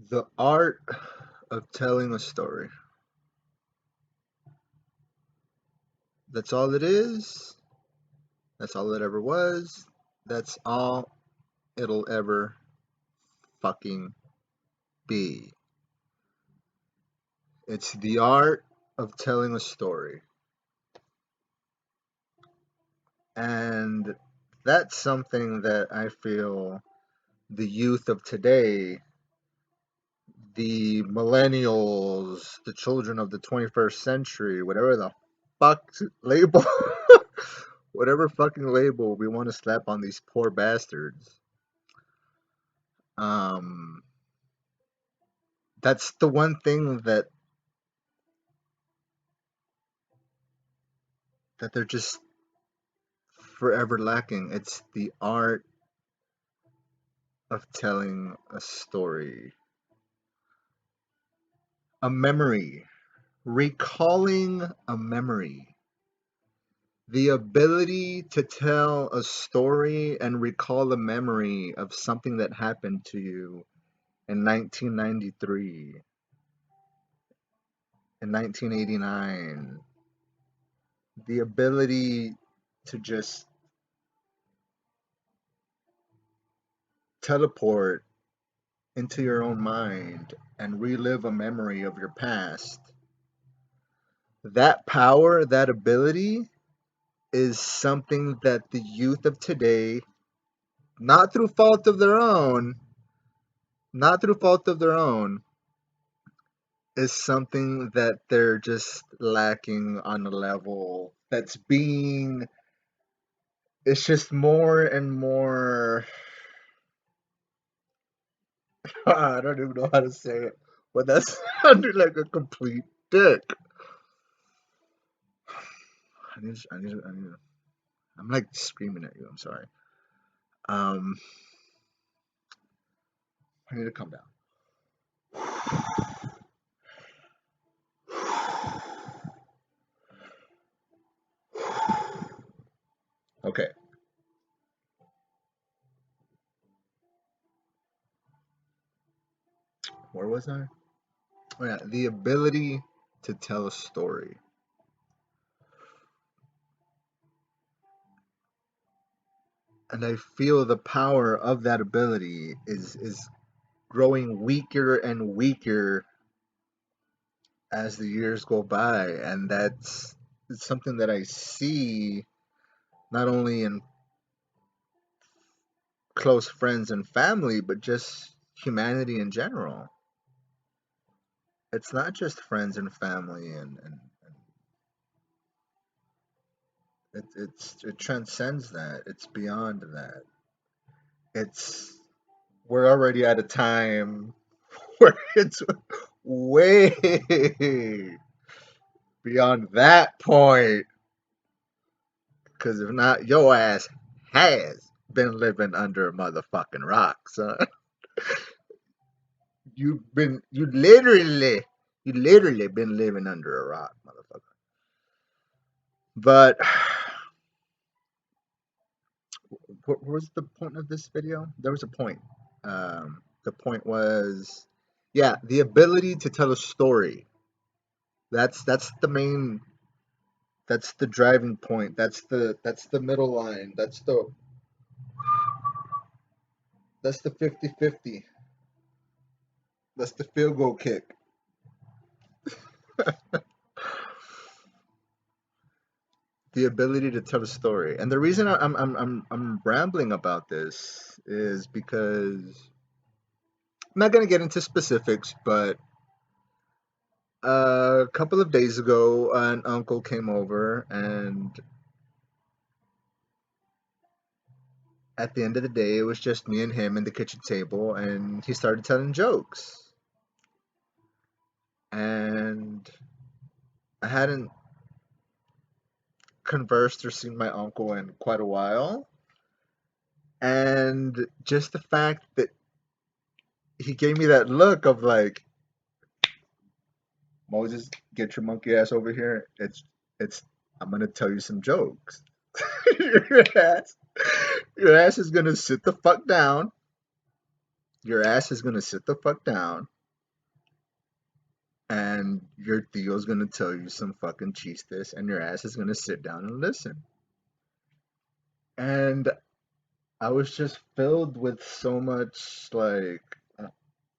The art of telling a story. That's all it is. That's all it ever was. That's all it'll ever fucking be. It's the art of telling a story. And that's something that I feel the youth of today, the millennials, the children of the 21st century, whatever the fuck label, whatever fucking label we want to slap on these poor bastards. Um, that's the one thing that they're just forever lacking. It's the art of telling a story, a memory, recalling a memory. The ability to tell a story and recall a memory of something that happened to you in 1993, in 1989. The ability to just teleport into your own mind and relive a memory of your past. That power, that ability is something that the youth of today, not through fault of their own, not through fault of their own, is something that they're just lacking on a level that's being, it's just more and more. I don't even know how to say it, but that sounded like a complete dick. I need, I'm like screaming at you. I'm sorry. Um, I need to calm down. Okay. Where was I? Oh yeah, the ability to tell a story. And I feel the power of that ability is growing weaker and weaker as the years go by, and that's it's something that I see not only in close friends and family, but just humanity in general. It's not just friends and family, and it transcends that. It's beyond that. It's we're already at a time where it's way beyond that point. Because if not, your ass has been living under a motherfucking rock, son. You literally been living under a rock, motherfucker. But what was the point of this video? There was a point. The point was, yeah, the ability to tell a story. That's the main. That's the driving point. That's the middle line. That's the 50-50. That's the field goal kick. The ability to tell a story. And the reason I'm rambling about this is because I'm not gonna get into specifics, but a couple of days ago, an uncle came over, and at the end of the day, it was just me and him in the kitchen table, and he started telling jokes. And I hadn't conversed or seen my uncle in quite a while. And just the fact that he gave me that look of like, Moses, get your monkey ass over here. It's I'm gonna tell you some jokes. your ass your ass is gonna sit the fuck down. Your ass is gonna sit the fuck down and your Theo's gonna tell you some fucking chistes, and your ass is gonna sit down and listen. And I was just filled with so much like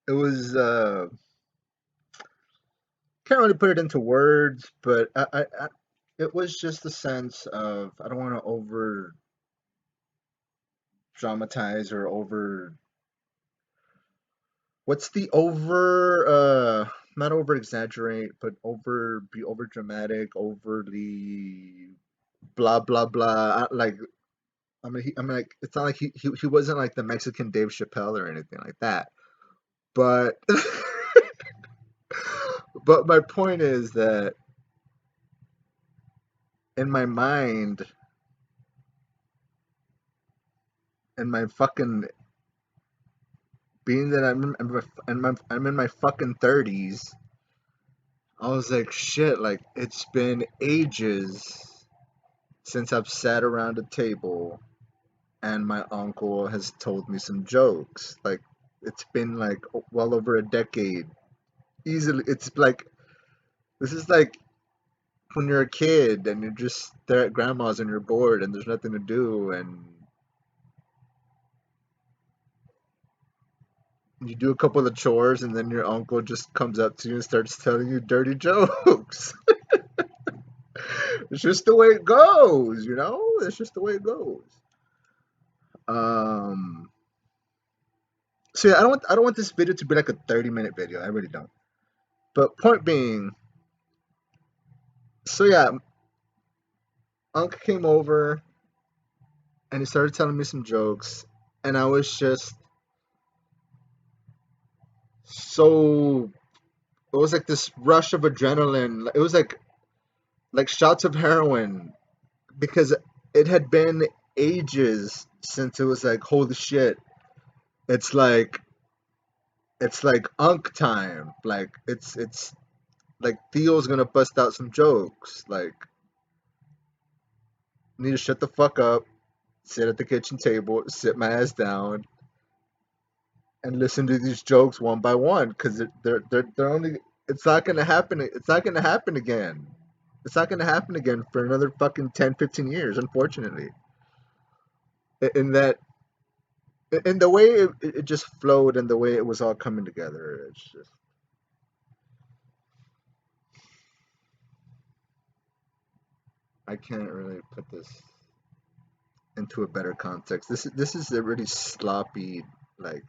it was can't really put it into words, but it was just a sense of I don't want to over dramatize or over what's the over not over exaggerate but over be over dramatic overly blah blah blah like I mean like it's not like he wasn't like the Mexican Dave Chappelle or anything like that but but my point is that in my mind in my fucking being that I'm in my fucking 30s. I was like, shit, like it's been ages since I've sat around a table and my uncle has told me some jokes. Like it's been like well over a decade. Easily, it's like this is like when you're a kid and you're just there at grandma's and you're bored and there's nothing to do and you do a couple of chores and then your uncle just comes up to you and starts telling you dirty jokes. It's just the way it goes, you know? It's just the way it goes. Um so yeah, I don't want this video to be like a 30-minute video. I really don't. But point being, so yeah, Unc came over and he started telling me some jokes and I was just so it was like this rush of adrenaline. It was like shots of heroin because it had been ages since it was like holy shit. It's like it's like Unc time. Like it's like Theo's gonna bust out some jokes. Like need to shut the fuck up, sit at the kitchen table, sit my ass down, and listen to these jokes one by one because they're only. It's not gonna happen. It's not gonna happen again. It's not gonna happen again for another fucking 10, 15 years. Unfortunately, in that in the way it just flowed and the way it was all coming together, it's just I can't really put this into a better context. This is a really sloppy, like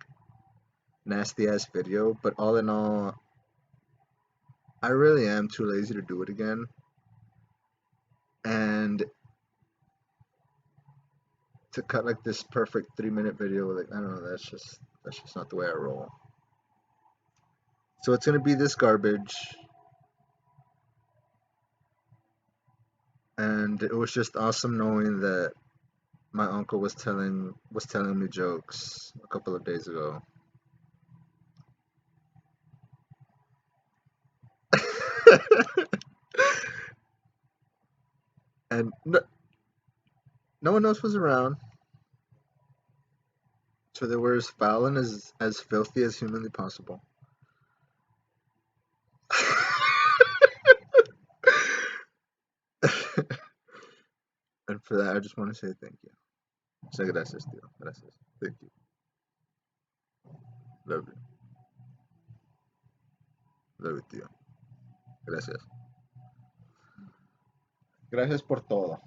nasty ass video, but all in all, I really am too lazy to do it again. And to cut like this perfect 3 minute video, like I don't know, that's just not the way I roll. So it's gonna be this garbage, and it was just awesome knowing that my uncle was telling me jokes a couple of days ago. And no one else was around, so they were as foul and as filthy as humanly possible. And for that, I just want to say thank you. Say gracias, tío. Gracias. Thank you. Love you. Love you, tío. Gracias. Gracias por todo.